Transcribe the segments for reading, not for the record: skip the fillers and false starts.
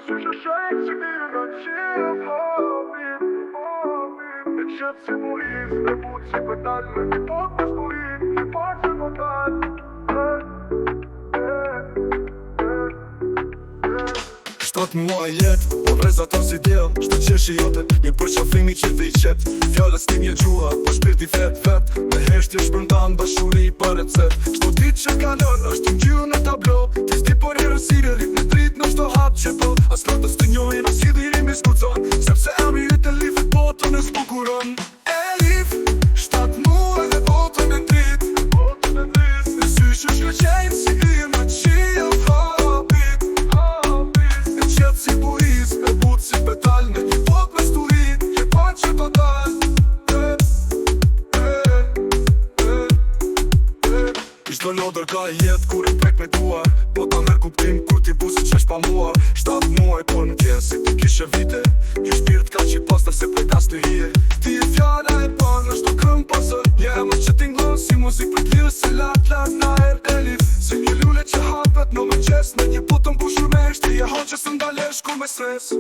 Słyszę szejk, na ciebie Лечат симулист, эмоции батальны Не подпись бурит, не пальцы баталь Shtat muaj jet, po vreza ton si djel Shtë qeshi jote, një për qafimi që dhe i qet Fjallës tim je gjua, po shpirti vet Me heshtje shpërndan, bashuri për recept Shto dit që kalon, është t'ngjyrë në tablo Ti sti por herësire, rit në drit në shto hatë që po As lotës të njojnë, as i dhirimi s'kudzon Sepse emi e të lifit botën e s'bukuron Elif, shtat muaj dhe botën e drit Në syshë shkëqejnë si i në qio habit E qetë si buiz, e butë si petal Në një pot me sturit, je pan që të dal Ishtë do lodër ka jetë kur i prek me duar Po ta merë kuptim kur ti busi qesh pa mua 7 muaj por në tjenë si ti kishe vite Një shpirt ka që pasta se prekas të hije Ti e fjalla e pan është do këm pasër Një emër që t'inglon si muzik për t'lirë Se lat na elif Se një lule që hapet në me qes Në një botën bushur me eshti E hon që së ndalesh ku me stres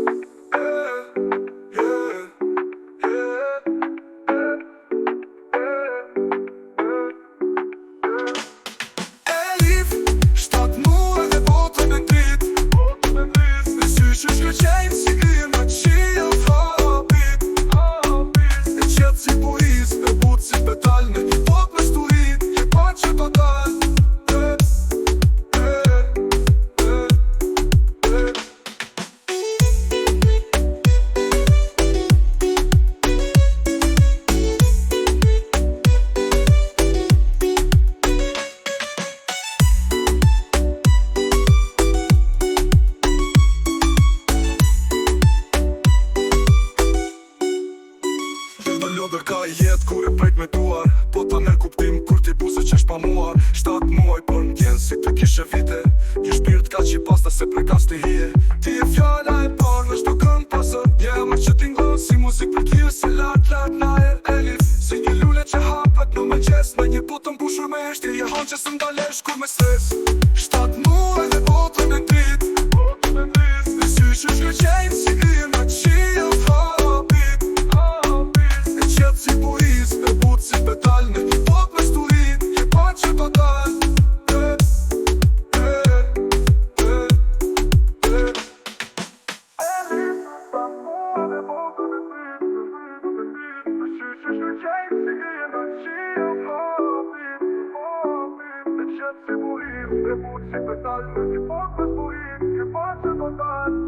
Lodër ka jetë kur e prejt me duar Po ta merë kuptim kur ti buse qesh pa muar 7 muaj për në tjenë si të kishe vite Një shpirt ka që pasta se prekas të hije Ti e fjalla e par në shto këm pasër Një emër që t'inglon si muzik për t'lirë Se lat na elif Se një lule që hapet në me qes Në një botën bushur me eshti Je hon që së ndalesh ku me stres 7 muaj dhe botën e drit Në syshë shkëqejnë si i në qio habit Si buiz, e butë si petal Në një pot me sturit, je pan që të dal Elif, sa mua dhe botën e drit Në syshë shkëqejnë si i në qio habit E qetë si buiz, e butë si petal Në një pot me sturit, je pan që të dal